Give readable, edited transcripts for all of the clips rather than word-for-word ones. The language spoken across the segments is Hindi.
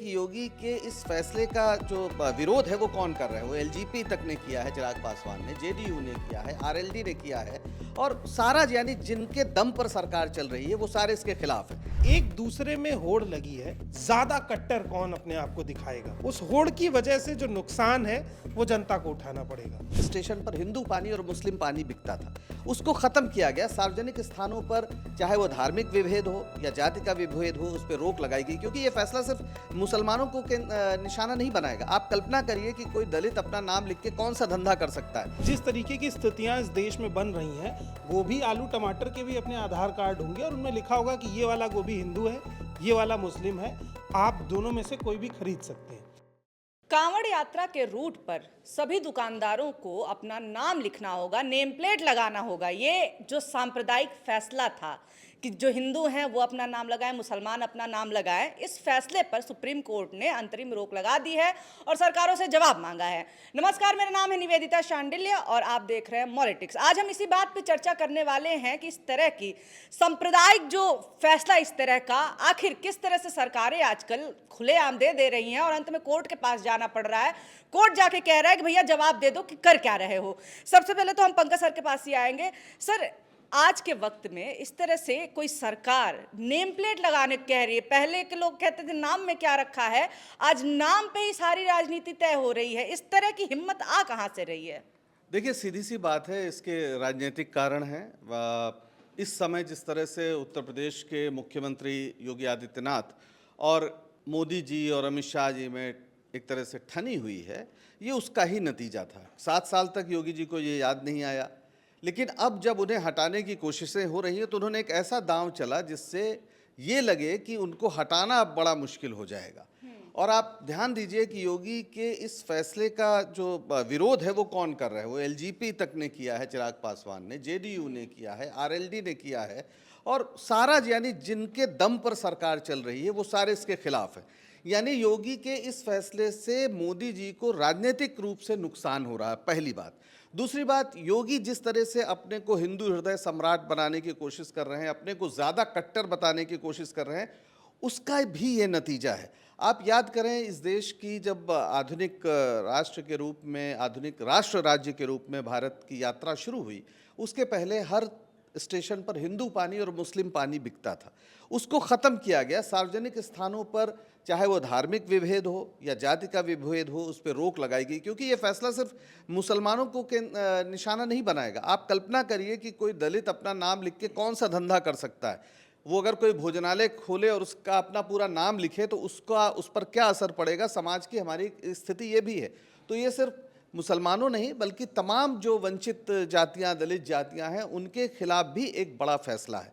कि योगी के इस फैसले का जो विरोध है वो कौन कर रहा है। वो एलजीपी तक ने किया है, चिराग पासवान ने, जेडीयू ने किया है, आरएलडी ने किया है और सारा यानी जिनके दम पर सरकार चल रही है वो सारे इसके खिलाफ है। एक दूसरे में होड़ लगी है, ज्यादा कट्टर कौन अपने आप को दिखाएगा। उस होड़ की वजह से जो नुकसान है वो जनता को उठाना पड़ेगा। स्टेशन पर हिंदू पानी और मुस्लिम पानी बिकता था, उसको खत्म किया गया। सार्वजनिक स्थानों पर चाहे वो धार्मिक विभेद हो या जाति का विभेद हो, उस पर रोक लगाई गई, क्योंकि ये फैसला सिर्फ मुसलमानों को निशाना नहीं बनाएगा। आप कल्पना करिए कि कोई दलित अपना नाम लिख के कौन सा धंधा कर सकता है। जिस तरीके की स्थितियां इस देश में बन रही हैं, गोभी आलू टमाटर के भी अपने आधार कार्ड होंगे और उनमें लिखा होगा कि ये वाला गोभी हिंदू है, ये वाला मुस्लिम है, आप दोनों में से कोई भी खरीद सकते हैं। कांवड़ यात्रा के रूट पर सभी दुकानदारों को अपना नाम लिखना होगा, नेम प्लेट लगाना होगा। ये जो सांप्रदायिक फैसला था कि जो हिंदू हैं वो अपना नाम लगाएं, मुसलमान अपना नाम लगाएं, इस फैसले पर सुप्रीम कोर्ट ने अंतरिम रोक लगा दी है और सरकारों से जवाब मांगा है। नमस्कार, मेरा नाम है निवेदिता शांडिल्य और आप देख रहे हैं मॉलिटिक्स। आज हम इसी बात पर चर्चा करने वाले हैं कि इस तरह की सांप्रदायिक जो फैसला इस तरह का आखिर किस तरह से सरकारें आजकल खुलेआम दे रही हैं और अंत में कोर्ट के पास जाना पड़ रहा है। कोर्ट जाके कह रहा है कि भैया जवाब दे दो कि कर क्या रहे हो। सबसे पहले तो हम पंकज सर के पास ही आएंगे। सर, आज के वक्त में इस तरह से कोई सरकार नेम प्लेट लगाने कह रही है। पहले के लोग कहते थे नाम में क्या रखा है, आज नाम पे ही सारी राजनीति तय हो रही है। इस तरह की हिम्मत आ कहां से रही है? देखिए, सीधी सी बात है, इसके राजनीतिक कारण हैं। इस समय जिस तरह से उत्तर प्रदेश के मुख्यमंत्री योगी आदित्यनाथ और मोदी जी और अमित शाह जी में एक तरह से ठनी हुई है, ये उसका ही नतीजा था। 7 साल तक योगी जी को ये याद नहीं आया, लेकिन अब जब उन्हें हटाने की कोशिशें हो रही हैं तो उन्होंने एक ऐसा दांव चला जिससे ये लगे कि उनको हटाना अब बड़ा मुश्किल हो जाएगा। और आप ध्यान दीजिए कि योगी के इस फैसले का जो विरोध है वो कौन कर रहा है। वो एलजीपी तक ने किया है, चिराग पासवान ने, जेडीयू ने किया है, आरएलडी ने किया है और सारा यानी जिनके दम पर सरकार चल रही है वो सारे इसके खिलाफ है। यानी योगी के इस फैसले से मोदी जी को राजनीतिक रूप से नुकसान हो रहा है, पहली बात। दूसरी बात, योगी जिस तरह से अपने को हिंदू हृदय सम्राट बनाने की कोशिश कर रहे हैं, अपने को ज़्यादा कट्टर बताने की कोशिश कर रहे हैं, उसका भी ये नतीजा है। आप याद करें, इस देश की जब आधुनिक राष्ट्र के रूप में, आधुनिक राष्ट्र राज्य के रूप में भारत की यात्रा शुरू हुई, उसके पहले हर स्टेशन पर हिंदू पानी और मुस्लिम पानी बिकता था, उसको ख़त्म किया गया। सार्वजनिक स्थानों पर चाहे वो धार्मिक विभेद हो या जाति का विभेद हो, उस पर रोक लगाई गई, क्योंकि ये फैसला सिर्फ मुसलमानों को निशाना नहीं बनाएगा। आप कल्पना करिए कि कोई दलित अपना नाम लिख के कौन सा धंधा कर सकता है। वो अगर कोई भोजनालय खोले और उसका अपना पूरा नाम लिखे तो उस पर क्या असर पड़ेगा। समाज की हमारी स्थिति ये भी है। तो ये सिर्फ मुसलमानों नहीं बल्कि तमाम जो वंचित जातियां, दलित जातियां हैं, उनके खिलाफ भी एक बड़ा फैसला है।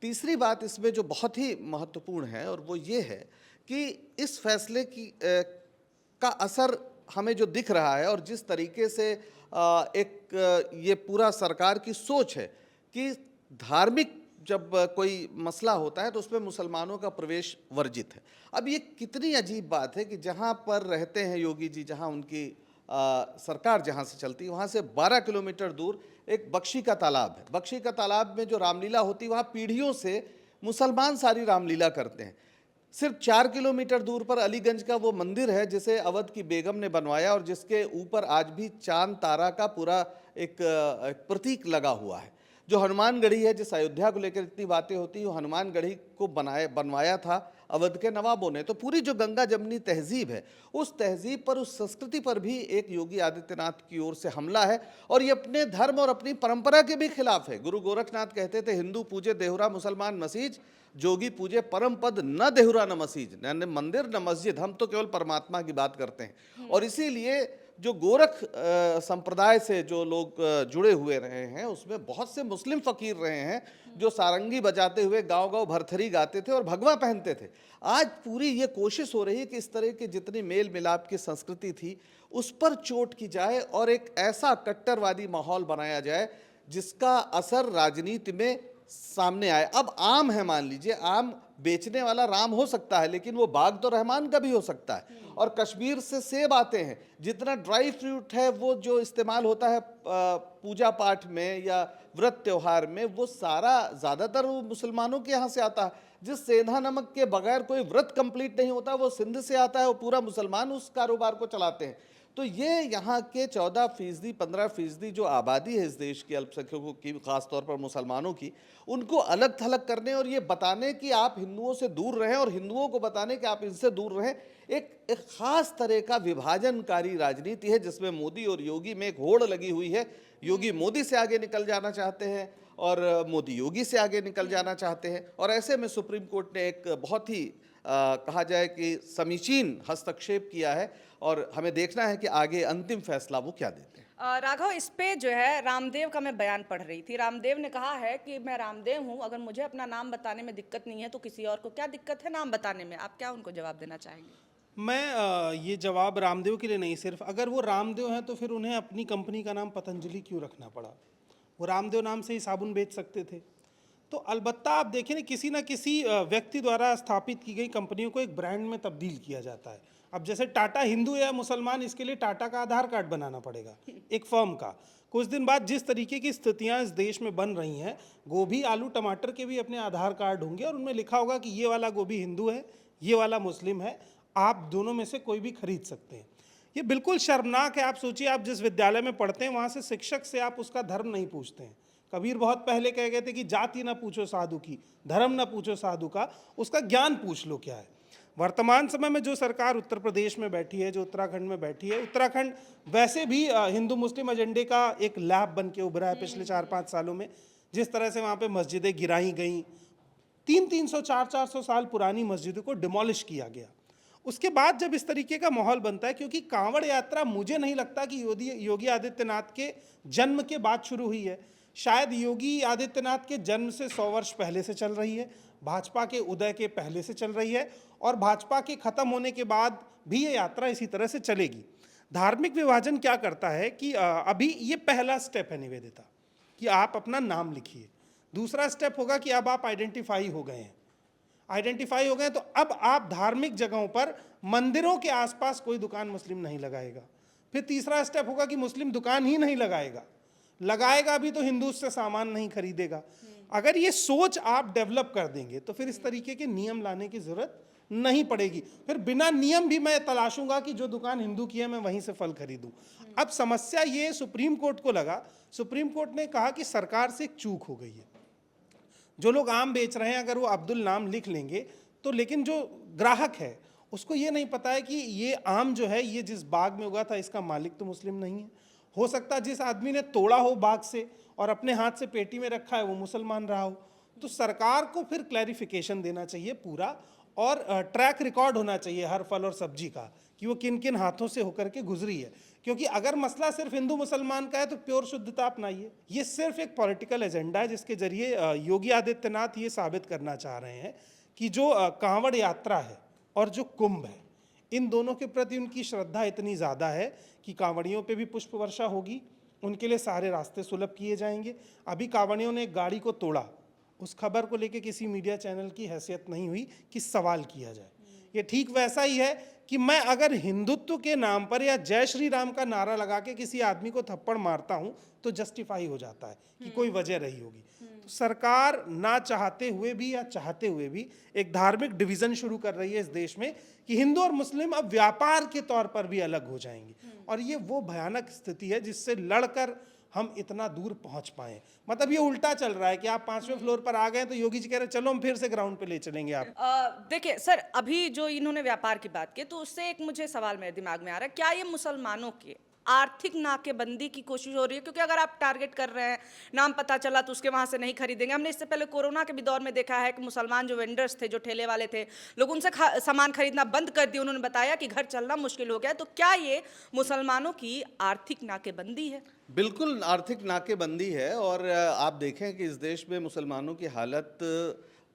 तीसरी बात इसमें जो बहुत ही महत्वपूर्ण है और वो ये है कि इस फैसले की का असर हमें जो दिख रहा है और जिस तरीके से ये पूरा सरकार की सोच है कि धार्मिक जब कोई मसला होता है तो उसमें मुसलमानों का प्रवेश वर्जित है। अब ये कितनी अजीब बात है कि जहाँ पर रहते हैं योगी जी, जहाँ उनकी सरकार जहाँ से चलती है, वहाँ से 12 किलोमीटर दूर एक बख्शी का तालाब है। बख्शी का तालाब में जो रामलीला होती है, वहाँ पीढ़ियों से मुसलमान सारी रामलीला करते हैं। सिर्फ 4 किलोमीटर दूर पर अलीगंज का वो मंदिर है जिसे अवध की बेगम ने बनवाया और जिसके ऊपर आज भी चांद तारा का पूरा एक प्रतीक लगा हुआ है। जो हनुमानगढ़ी है, जिस अयोध्या को लेकर इतनी बातें होती हैं, वो हनुमानगढ़ी को बनवाया था अवध के नवाबों ने। तो पूरी जो गंगा जमनी तहजीब है, उस तहजीब पर, उस संस्कृति पर भी एक योगी आदित्यनाथ की ओर से हमला है और ये अपने धर्म और अपनी परंपरा के भी खिलाफ है। गुरु गोरखनाथ कहते थे, हिंदू पूजे देहुरा मुसलमान मसीज, जोगी पूजे परम पद न देहुरा न मसीज। न मंदिर न मस्जिद, हम तो केवल परमात्मा की बात करते हैं। और इसीलिए जो गोरख संप्रदाय से जो लोग जुड़े हुए रहे हैं, उसमें बहुत से मुस्लिम फ़कीर रहे हैं जो सारंगी बजाते हुए गांव-गांव भरथरी गाते थे और भगवा पहनते थे। आज पूरी ये कोशिश हो रही है कि इस तरह की जितनी मेल मिलाप की संस्कृति थी उस पर चोट की जाए और एक ऐसा कट्टरवादी माहौल बनाया जाए जिसका असर राजनीति में सामने आए। अब आम है, मान लीजिए आम बेचने वाला राम हो सकता है, लेकिन वो बाग तो रहमान का भी हो सकता है। और कश्मीर से सेब आते हैं, जितना ड्राई फ्रूट है वो जो इस्तेमाल होता है पूजा पाठ में या व्रत त्योहार में, वो सारा ज़्यादातर वो मुसलमानों के यहाँ से आता है। जिस सेंधा नमक के बगैर कोई व्रत कंप्लीट नहीं होता, वो सिंध से आता है, वो पूरा मुसलमान उस कारोबार को चलाते हैं। तो ये यहाँ के 14% 15% जो आबादी है इस देश के अल्पसंख्यकों की, खासतौर पर मुसलमानों की, उनको अलग थलग करने और ये बताने कि आप हिंदुओं से दूर रहें और हिंदुओं को बताने कि आप इनसे दूर रहें, एक खास तरह का विभाजनकारी राजनीति है जिसमें मोदी और योगी में एक होड़ लगी हुई है। योगी मोदी से आगे निकल जाना चाहते हैं और मोदी योगी से आगे निकल जाना चाहते हैं, और ऐसे में सुप्रीम कोर्ट ने एक बहुत ही कहा जाए कि समीचीन हस्तक्षेप किया है और हमें देखना है कि आगे अंतिम फैसला वो क्या देते हैं। राघव, इस पे जो है रामदेव का मैं बयान पढ़ रही थी। रामदेव ने कहा है कि मैं रामदेव हूं, अगर मुझे अपना नाम बताने में दिक्कत नहीं है तो किसी और को क्या दिक्कत है नाम बताने में। आप क्या उनको जवाब देना चाहेंगे? मैं ये जवाब रामदेव के लिए नहीं, सिर्फ अगर वो रामदेव हैं तो फिर उन्हें अपनी कंपनी का नाम पतंजलि क्यों रखना पड़ा? वो रामदेव नाम से ही साबुन बेच सकते थे। तो अलबत्ता आप देखें ना किसी व्यक्ति द्वारा स्थापित की गई कंपनियों को एक ब्रांड में तब्दील किया जाता है। अब जैसे टाटा हिंदू या मुसलमान, इसके लिए टाटा का आधार कार्ड बनाना पड़ेगा एक फर्म का। कुछ दिन बाद जिस तरीके की स्थितियां इस देश में बन रही हैं, गोभी आलू टमाटर के भी अपने आधार कार्ड होंगे और उनमें लिखा होगा कि ये वाला गोभी हिंदू है, ये वाला मुस्लिम है, आप दोनों में से कोई भी खरीद सकते हैं। ये बिल्कुल शर्मनाक है। आप सोचिए, आप जिस विद्यालय में पढ़ते हैं वहाँ से शिक्षक से आप उसका धर्म नहीं पूछते हैं। कबीर बहुत पहले कह गए थे कि जाति ना पूछो साधु की, धर्म ना पूछो साधु का, उसका ज्ञान पूछ लो क्या है। वर्तमान समय में जो सरकार उत्तर प्रदेश में बैठी है, जो उत्तराखंड में बैठी है, उत्तराखंड वैसे भी हिंदू मुस्लिम एजेंडे का एक लैब बन के उभरा है पिछले 4-5 सालों में। जिस तरह से वहाँ पे मस्जिदें गिराई गई, 300-300 400-400 साल पुरानी मस्जिदों को डिमोलिश किया गया। उसके बाद जब इस तरीके का माहौल बनता है, क्योंकि कांवड़ यात्रा मुझे नहीं लगता कि योगी आदित्यनाथ के जन्म के बाद शुरू हुई है। शायद योगी आदित्यनाथ के जन्म से 100 वर्ष पहले से चल रही है, भाजपा के उदय के पहले से चल रही है और भाजपा के खत्म होने के बाद भी ये यात्रा इसी तरह से चलेगी। धार्मिक विभाजन क्या करता है कि अभी ये पहला स्टेप है निवेदिता, कि आप अपना नाम लिखिए। दूसरा स्टेप होगा कि अब आप आइडेंटिफाई हो गए हैं। आइडेंटिफाई हो गए तो अब आप धार्मिक जगहों पर, मंदिरों के आसपास कोई दुकान मुस्लिम नहीं लगाएगा। फिर तीसरा स्टेप होगा कि मुस्लिम दुकान ही नहीं लगाएगा भी तो हिंदू उससे सामान नहीं खरीदेगा। अगर ये सोच आप डेवलप कर देंगे तो फिर इस तरीके के नियम लाने की जरूरत नहीं पड़ेगी। फिर बिना नियम भी मैं तलाशूंगा कि जो दुकान हिंदू की है मैं वहीं से फल खरीदूं। अब समस्या ये सुप्रीम कोर्ट को लगा, सुप्रीम कोर्ट ने कहा कि सरकार से एक चूक हो गई है। जो लोग आम बेच रहे हैं अगर वो अब्दुल नाम लिख लेंगे तो, लेकिन जो ग्राहक है उसको ये नहीं पता है कि ये आम जो है ये जिस बाग में उगा था इसका मालिक तो मुस्लिम नहीं है। हो सकता है जिस आदमी ने तोड़ा हो बाग से और अपने हाथ से पेटी में रखा है वो मुसलमान रहा हो। तो सरकार को फिर क्लैरिफिकेशन देना चाहिए पूरा, और ट्रैक रिकॉर्ड होना चाहिए हर फल और सब्जी का कि वो किन किन हाथों से होकर के गुजरी है। क्योंकि अगर मसला सिर्फ हिंदू मुसलमान का है तो प्योर शुद्धता अपनाइए। ये सिर्फ एक पॉलिटिकल एजेंडा है जिसके जरिए योगी आदित्यनाथ ये साबित करना चाह रहे हैं कि जो कांवड़ यात्रा है और जो कुंभ है, इन दोनों के प्रति उनकी श्रद्धा इतनी ज़्यादा है कि कांवड़ियों पे भी पुष्प वर्षा होगी, उनके लिए सारे रास्ते सुलभ किए जाएंगे। अभी कांवड़ियों ने एक गाड़ी को तोड़ा, उस खबर को लेके किसी मीडिया चैनल की हैसियत नहीं हुई कि सवाल किया जाए। ये ठीक वैसा ही है कि मैं अगर हिंदुत्व के नाम पर या जय श्री राम का नारा लगा के किसी आदमी को थप्पड़ मारता हूं तो जस्टिफाई हो जाता है कि कोई वजह रही होगी। तो सरकार ना चाहते हुए भी या चाहते हुए भी एक धार्मिक डिवीजन शुरू कर रही है इस देश में कि हिंदू और मुस्लिम अब व्यापार के तौर पर भी अलग हो जाएंगे। और ये वो भयानक स्थिति है जिससे लड़कर हम इतना दूर पहुंच पाए। मतलब ये उल्टा चल रहा है कि आप 5वें फ्लोर पर आ गए तो योगी जी कह रहे चलो हम फिर से ग्राउंड पे ले चलेंगे आप। देखिए सर, अभी जो इन्होंने व्यापार की बात की तो उससे एक मुझे सवाल मेरे दिमाग में आ रहा है, क्या ये मुसलमानों के आर्थिक नाकेबंदी की कोशिश हो रही है? क्योंकि अगर आप टारगेट कर रहे हैं, नाम पता चला तो उसके वहाँ से नहीं खरीदेंगे। हमने इससे पहले कोरोना के भी दौर में देखा है कि मुसलमान जो वेंडर्स थे, जो ठेले वाले थे, लोग उनसे सामान खरीदना बंद कर दिए। उन्होंने बताया कि घर चलना मुश्किल हो गया। तो क्या ये मुसलमानों की आर्थिक नाकेबंदी है? बिल्कुल आर्थिक नाकेबंदी है। और आप देखें कि इस देश में मुसलमानों की हालत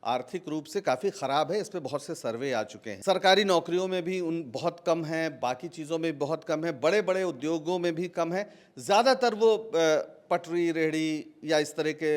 आर्थिक रूप से काफ़ी ख़राब है। इस पे बहुत से सर्वे आ चुके हैं। सरकारी नौकरियों में भी उन बहुत कम है, बाकी चीज़ों में बहुत कम है, बड़े बड़े उद्योगों में भी कम है। ज़्यादातर वो पटरी रेहड़ी या इस तरह के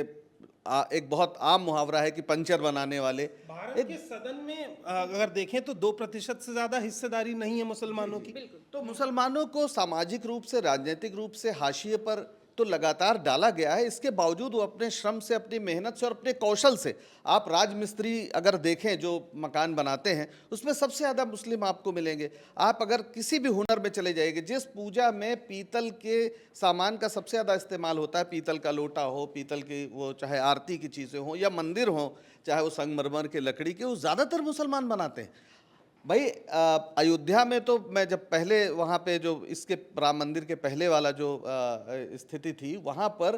एक बहुत आम मुहावरा है कि पंचर बनाने वाले। भारत के सदन में अगर देखें तो 2% से ज़्यादा हिस्सेदारी नहीं है मुसलमानों की। तो मुसलमानों को सामाजिक रूप से, राजनीतिक रूप से हाशिए पर तो लगातार डाला गया है। इसके बावजूद वो अपने श्रम से, अपनी मेहनत से और अपने कौशल से, आप राजमिस्त्री अगर देखें जो मकान बनाते हैं उसमें सबसे ज़्यादा मुस्लिम आपको मिलेंगे। आप अगर किसी भी हुनर में चले जाएंगे, जिस पूजा में पीतल के सामान का सबसे ज़्यादा इस्तेमाल होता है, पीतल का लोटा हो, पीतल की वो चाहे आरती की चीज़ें हों या मंदिर हों, चाहे वो संगमरमर के लकड़ी के, वो ज़्यादातर मुसलमान बनाते हैं। भाई अयोध्या में तो मैं जब पहले वहाँ पे जो इसके राम मंदिर के पहले वाला जो स्थिति थी, वहाँ पर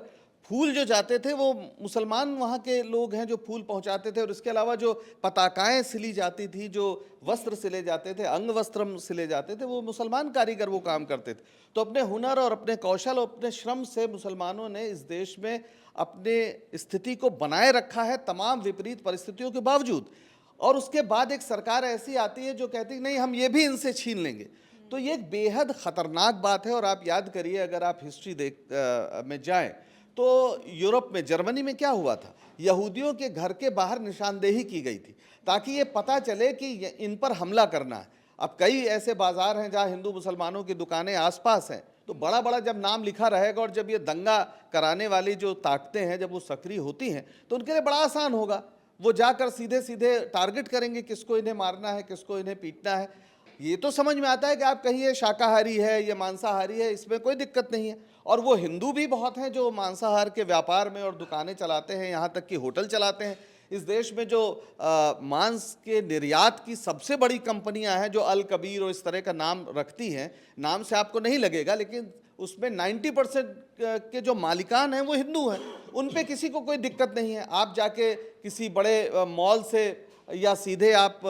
फूल जो जाते थे वो मुसलमान वहाँ के लोग हैं जो फूल पहुँचाते थे, और इसके अलावा जो पताकाएं सिली जाती थी, जो वस्त्र सिले जाते थे, अंग वस्त्र सिले जाते थे, वो मुसलमान कारीगर वो काम करते थे। तो अपने हुनर और अपने कौशल और अपने श्रम से मुसलमानों ने इस देश में अपने स्थिति को बनाए रखा है तमाम विपरीत परिस्थितियों के बावजूद। और उसके बाद एक सरकार ऐसी आती है जो कहती है नहीं, हम ये भी इनसे छीन लेंगे। तो ये एक बेहद ख़तरनाक बात है। और आप याद करिए, अगर आप हिस्ट्री में जाएं तो यूरोप में, जर्मनी में क्या हुआ था, यहूदियों के घर के बाहर निशानदेही की गई थी ताकि ये पता चले कि इन पर हमला करना है। अब कई ऐसे बाज़ार हैं जहाँ हिंदू मुसलमानों की दुकानें आसपास हैं, तो बड़ा बड़ा जब नाम लिखा रहेगा और जब ये दंगा कराने वाली जो ताकतें हैं जब वो सक्रिय होती हैं तो उनके लिए बड़ा आसान होगा, वो जाकर सीधे सीधे टारगेट करेंगे किसको इन्हें मारना है, किसको इन्हें पीटना है। ये तो समझ में आता है कि आप कहिए शाकाहारी है, ये मांसाहारी है, इसमें कोई दिक्कत नहीं है। और वो हिंदू भी बहुत हैं जो मांसाहार के व्यापार में और दुकानें चलाते हैं, यहाँ तक कि होटल चलाते हैं। इस देश में जो मांस के निर्यात की सबसे बड़ी कंपनियां हैं जो अल कबीर और इस तरह का नाम रखती हैं, नाम से आपको नहीं लगेगा लेकिन उसमें 90% के जो मालिकान हैं वो हिंदू हैं। उन पे किसी को कोई दिक्कत नहीं है। आप जाके किसी बड़े मॉल से या सीधे आप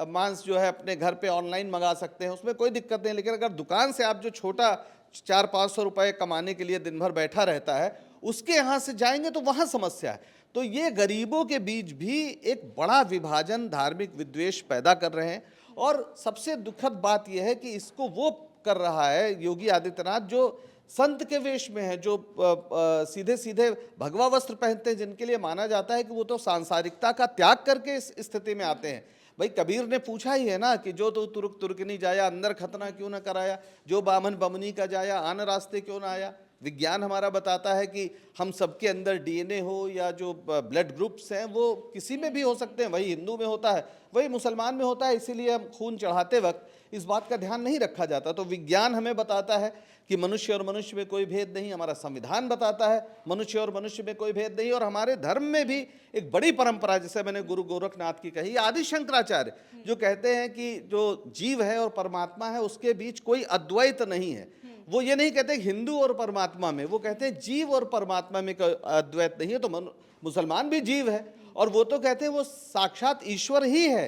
मांस जो है अपने घर पे ऑनलाइन मंगा सकते हैं, उसमें कोई दिक्कत नहीं। लेकिन अगर दुकान से आप जो छोटा 400-500 रुपए कमाने के लिए दिन भर बैठा रहता है, उसके यहाँ से जाएंगे तो वहाँ समस्या है। तो ये गरीबों के बीच भी एक बड़ा विभाजन, धार्मिक विद्वेष पैदा कर रहे हैं। और सबसे दुखद बात यह है कि इसको वो कर रहा है योगी आदित्यनाथ जो संत के वेश में है, जो सीधे सीधे भगवा वस्त्र पहनते हैं, जिनके लिए माना जाता है कि वो तो सांसारिकता का त्याग करके इस स्थिति में आते हैं। भाई कबीर ने पूछा ही है ना कि जो तो तुर्क तुर्कनी जाया, अंदर खतना क्यों न कराया, जो बामन बमनी का जाया, आन रास्ते क्यों ना आया। विज्ञान हमारा बताता है कि हम सबके अंदर डीएनए हो या जो ब्लड ग्रुप्स हैं वो किसी में भी हो सकते हैं, वही हिंदू में होता है, वही मुसलमान में होता है। इसीलिए हम खून चढ़ाते वक्त इस बात का ध्यान नहीं रखा जाता। तो विज्ञान हमें बताता है कि मनुष्य और मनुष्य में कोई भेद नहीं, हमारा संविधान बताता है मनुष्य और मनुष्य में कोई भेद नहीं। और हमारे धर्म में भी एक बड़ी परंपरा, जैसे मैंने गुरु गोरखनाथ की कही, आदि शंकराचार्य जो कहते हैं कि जो जीव है और परमात्मा है उसके बीच कोई अद्वैत नहीं है। वो ये नहीं कहते हिंदू और परमात्मा में, वो कहते हैं जीव और परमात्मा में कोई अद्वैत नहीं है। तो मुसलमान भी जीव है और वो तो कहते हैं वो साक्षात ईश्वर ही है।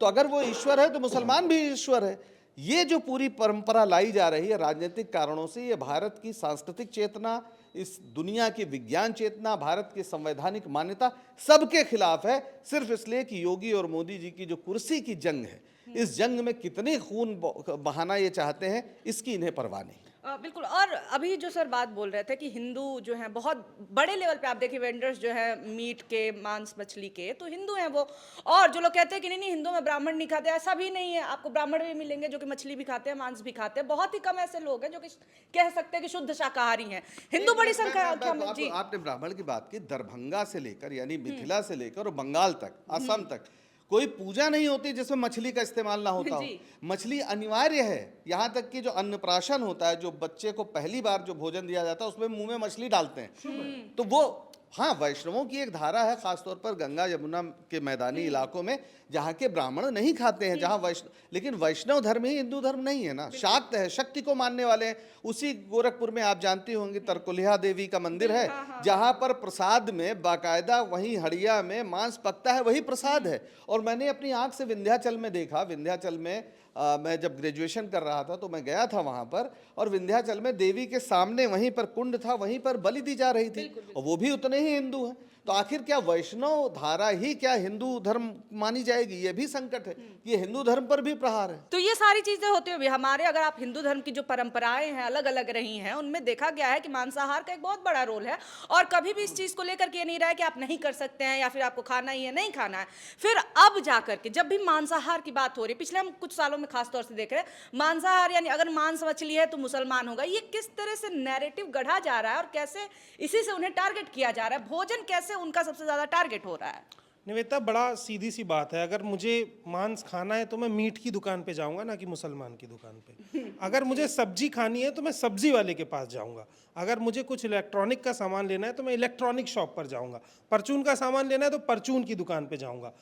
तो अगर वो ईश्वर है तो मुसलमान भी ईश्वर है। ये जो पूरी परंपरा लाई जा रही है राजनीतिक कारणों से, ये भारत की सांस्कृतिक चेतना, इस दुनिया की विज्ञान चेतना, भारत की संवैधानिक मान्यता सबके खिलाफ है। सिर्फ इसलिए कि योगी और मोदी जी की जो कुर्सी की जंग है, इस जंग में कितने खून बहाना ये चाहते हैं, इसकी इन्हें परवाह नहीं। बिल्कुल। और अभी जो सर बात बोल रहे थे कि हिंदू जो हैं बहुत बड़े लेवल पे, आप देखिए वेंडर्स जो हैं मीट के, मांस मछली के, तो हिंदू हैं वो। और जो लोग कहते हैं कि नहीं नहीं हिंदू में ब्राह्मण नहीं खाते, ऐसा भी नहीं है। आपको ब्राह्मण भी मिलेंगे जो कि मछली भी खाते हैं, मांस भी खाते हैं। बहुत ही कम ऐसे लोग हैं जो कि कह सकते हैं कि शुद्ध शाकाहारी हैं। हिंदू बड़ी संख्या में। जी, आपने ब्राह्मण की बात की, दरभंगा से लेकर यानी मिथिला से लेकर और बंगाल तक, असम तक कोई पूजा नहीं होती जिसमें मछली का इस्तेमाल ना होता हो। मछली अनिवार्य है। यहाँ तक कि जो अन्नप्राशन होता है, जो बच्चे को पहली बार जो भोजन दिया जाता है उसमें मुंह में मछली डालते हैं। तो वो, हाँ, वैष्णवों की एक धारा है, खासतौर पर गंगा यमुना के मैदानी इलाकों में जहाँ के ब्राह्मण नहीं खाते हैं, जहाँ लेकिन वैष्णव धर्म ही हिंदू धर्म नहीं है ना, शाक्त है, शक्ति को मानने वाले हैं। उसी गोरखपुर में आप जानती होंगी तरकुलिया देवी का मंदिर है, जहाँ पर प्रसाद में बाकायदा वहीं हड़िया में मांस पकता है, वही प्रसाद है। और मैंने अपनी आंख से विंध्याचल में देखा। विंध्याचल में मैं जब ग्रेजुएशन कर रहा था तो मैं गया था वहाँ पर, और विंध्याचल में देवी के सामने वहीं पर कुंड था, वहीं पर बलि दी जा रही थी, और वो भी उतने ही हिंदू हैं। तो आखिर क्या वैष्णव धारा ही क्या हिंदू धर्म मानी जाएगी? ये भी संकट है, ये हिंदू धर्म पर भी प्रहार है। तो ये सारी चीजें होती हुई हमारे, अगर आप हिंदू धर्म की जो परंपराएं हैं अलग अलग रही हैं, उनमें देखा गया है कि मांसाहार का एक बहुत बड़ा रोल है, और कभी भी इस चीज को लेकर के ये नहीं रहा है कि आप नहीं कर सकते हैं या फिर आपको खाना ही है, नहीं खाना है। फिर अब जाकर के जब भी मांसाहार की बात हो रही है, पिछले हम कुछ सालों में खासतौर से देख रहे हैं, मांसाहार यानी अगर मांस मछली है तो मुसलमान होगा। ये किस तरह से नैरेटिव गढ़ा जा रहा है और कैसे इसी से उन्हें टारगेट किया जा रहा है, भोजन कैसे उनका सबसे ज्यादा टारगेट हो रहा है। निवेदिता, बड़ा सीधी सी बात है, अगर मुझे मांस खाना है तो मैं मीट की दुकान पे जाऊंगा, ना कि मुसलमान की दुकान पे। अगर मुझे सब्जी खानी है तो मैं सब्जी वाले के पास जाऊंगा। अगर मुझे कुछ इलेक्ट्रॉनिक का सामान लेना है तो मैं इलेक्ट्रॉनिक शॉप पर जाऊंगा। परचून का सामान लेना है तो परचून की दुकान पे जाऊंगा।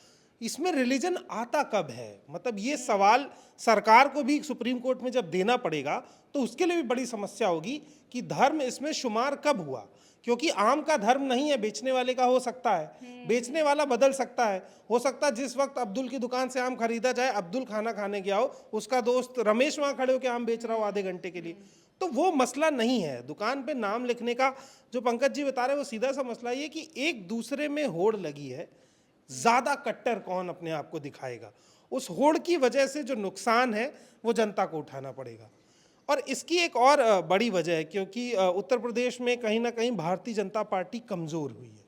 इसमें रिलीजन आता कब है? मतलब ये सवाल सरकार को भी सुप्रीम कोर्ट में जब देना पड़ेगा तो उसके लिए भी बड़ी समस्या होगी कि धर्म इसमें शुमार कब हुआ, क्योंकि आम का धर्म नहीं है, बेचने वाले का हो सकता है, बेचने वाला बदल सकता है। हो सकता है जिस वक्त अब्दुल की दुकान से आम खरीदा जाए, अब्दुल खाना खाने गया हो, उसका दोस्त रमेश वहां खड़े होकर आम बेच रहा हो आधे घंटे के लिए, तो वो मसला नहीं है। दुकान पे नाम लिखने का जो पंकज जी बता रहे हैं वो सीधा सा मसला ये कि एक दूसरे में होड़ लगी है, ज्यादा कट्टर कौन अपने आप को दिखाएगा। उस होड़ की वजह से जो नुकसान है वो जनता को उठाना पड़ेगा। और इसकी एक और बड़ी वजह है, क्योंकि उत्तर प्रदेश में कहीं ना कहीं भारतीय जनता पार्टी कमज़ोर हुई है।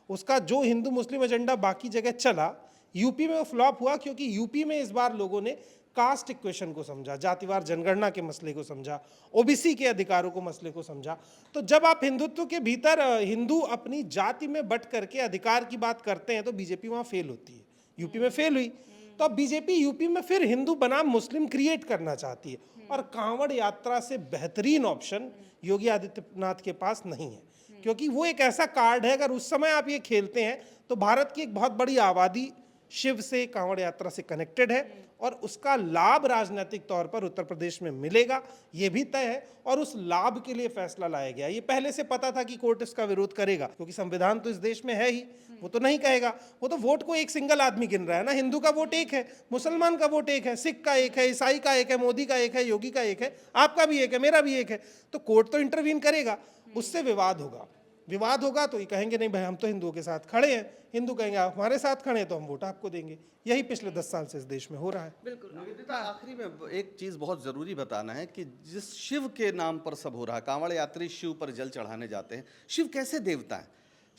उसका जो हिंदू मुस्लिम एजेंडा बाकी जगह चला, यूपी में वो फ्लॉप हुआ, क्योंकि यूपी में इस बार लोगों ने कास्ट इक्वेशन को समझा, जातिवार जनगणना के मसले को समझा, ओबीसी के अधिकारों को मसले को समझा। तो जब आप हिंदुत्व के भीतर हिंदू अपनी जाति में बट करके अधिकार की बात करते हैं तो बीजेपी वहाँ फेल होती है। यूपी में फेल हुई तो अब बीजेपी यूपी में फिर हिंदू बनाम मुस्लिम क्रिएट करना चाहती है, और कांवड़ यात्रा से बेहतरीन ऑप्शन योगी आदित्यनाथ के पास नहीं है, क्योंकि वो एक ऐसा कार्ड है, अगर उस समय आप ये खेलते हैं तो भारत की एक बहुत बड़ी आबादी शिव से, कांवड़ यात्रा से कनेक्टेड है, और उसका लाभ राजनीतिक तौर पर उत्तर प्रदेश में मिलेगा, ये भी तय है। और उस लाभ के लिए फैसला लाया गया। ये पहले से पता था कि कोर्ट इसका विरोध करेगा, क्योंकि संविधान तो इस देश में है ही, वो तो नहीं कहेगा। वो तो वोट को एक सिंगल आदमी गिन रहा है ना, हिंदू का वोट एक है, मुसलमान का वोट एक है, सिख का एक है, ईसाई का एक है, मोदी का एक है, योगी का एक है, आपका भी एक है, मेरा भी एक है। तो कोर्ट तो इंटरवीन करेगा, उससे विवाद होगा। विवाद होगा तो ये कहेंगे नहीं भाई हम तो हिंदुओं के साथ खड़े हैं, हिंदू कहेंगे आप हमारे साथ खड़े हैं तो हम वोट आपको देंगे। यही पिछले 10 साल से इस देश में हो रहा है। निवेदिता, आखिरी में एक चीज बहुत जरूरी बताना है कि जिस शिव के नाम पर सब हो रहा है, कांवड़ यात्री शिव पर जल चढ़ाने जाते हैं। शिव कैसे देवता है?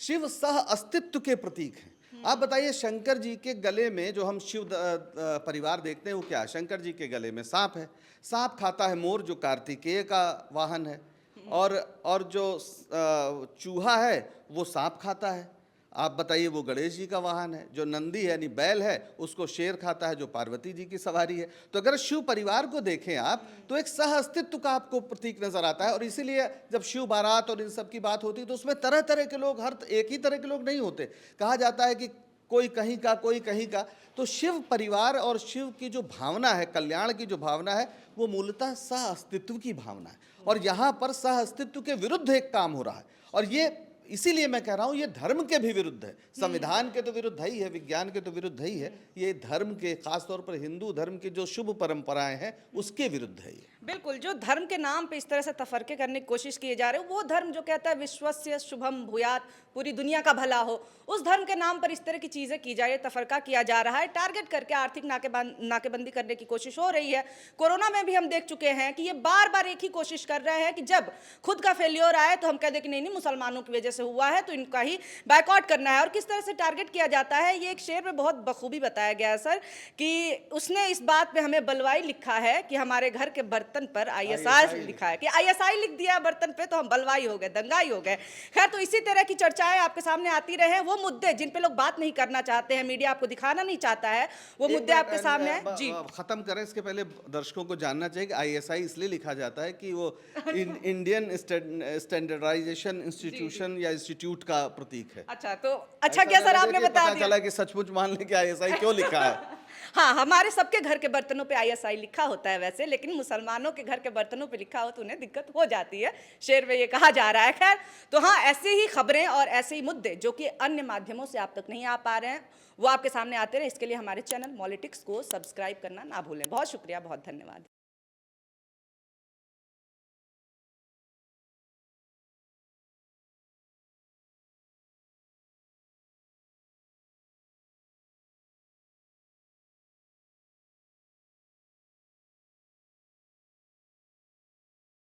शिव सह अस्तित्व के प्रतीक हैं। आप बताइए, शंकर जी के गले में जो हम शिव परिवार देखते हैं वो क्या है? शंकर जी के गले में सांप है, सांप खाता है मोर जो कार्तिकेय का वाहन है, और जो चूहा है वो सांप खाता है। आप बताइए, वो गणेश जी का वाहन है। जो नंदी है यानी बैल है उसको शेर खाता है, जो पार्वती जी की सवारी है। तो अगर शिव परिवार को देखें आप तो एक सह अस्तित्व का आपको प्रतीक नजर आता है। और इसीलिए जब शिव बारात और इन सब की बात होती है तो उसमें तरह तरह के लोग, हर एक ही तरह के लोग नहीं होते। कहा जाता है कि कोई कहीं का, कोई कहीं का। तो शिव परिवार और शिव की जो भावना है, कल्याण की जो भावना है, वो मूलतः सह अस्तित्व की भावना है। और यहाँ पर सह अस्तित्व के विरुद्ध एक काम हो रहा है, और ये इसीलिए मैं कह रहा हूँ ये धर्म के भी विरुद्ध है। संविधान के तो विरुद्ध है ही है, विज्ञान के तो विरुद्ध है ही है, ये धर्म के, खासतौर पर हिंदू धर्म की जो शुभ परंपराएं हैं उसके विरुद्ध है ये। बिल्कुल, जो धर्म के नाम पे इस तरह से तफरके करने की कोशिश किए जा रहे हो, वो धर्म जो कहता है विश्वस्य शुभम भूयात, पूरी दुनिया का भला हो, उस धर्म के नाम पर इस तरह की चीजें की जा रही है, तफरका किया जा रहा है, टारगेट करके आर्थिक नाकेबंदी करने की कोशिश हो रही है। कोरोना में भी हम देख चुके हैं कि ये बार बार एक ही कोशिश कर रहे हैं कि जब खुद का फेल्योर आए तो हम कह दें कि नहीं नहीं मुसलमानों की वजह से हुआ है तो इनका ही बायकॉट करना है। और किस तरह से टारगेट किया जाता है, ये एक शेर में बहुत बखूबी बताया गया है सर, कि उसने इस बात पे हमें बलवाई लिखा है कि हमारे घर के बर्तन पर ISI लिखा है, कि ISI लिख दिया बर्तन पे तो हम बलवाई हो गए, दंगाई हो गए। खैर, तो इसी तरह की चर्चाएं आपके सामने आती रहे। वो मुद्दे जिन पे लोग बात नहीं करना चाहते हैं, मीडिया आपको दिखाना नहीं चाहता है, वो मुद्दे आपके सामने हैं। जी, खत्म करें इसके पहले दर्शकों को जानना चाहिए कि ISI इसलिए लिखा जाता है कि वो इंडियन स्टैंडर्डाइजेशन इंस्टीट्यूशन या इंस्टीट्यूट का प्रतीक है। अच्छा, तो अच्छा क्या सर आपने बता दिया, चला कि सचमुच मान लें कि ISI क्यों लिखा है। हाँ, हमारे सबके घर के बर्तनों पे ISI लिखा होता है वैसे, लेकिन मुसलमानों के घर के बर्तनों पे लिखा हो तो उन्हें दिक्कत हो जाती है, शेर में ये कहा जा रहा है। खैर, तो हाँ, ऐसे ही खबरें और ऐसे ही मुद्दे जो कि अन्य माध्यमों से आप तक नहीं आ पा रहे हैं, वो आपके सामने आते रहे। इसके लिए हमारे चैनल मॉलिटिक्स को सब्सक्राइब करना ना भूलें। बहुत शुक्रिया, बहुत धन्यवाद।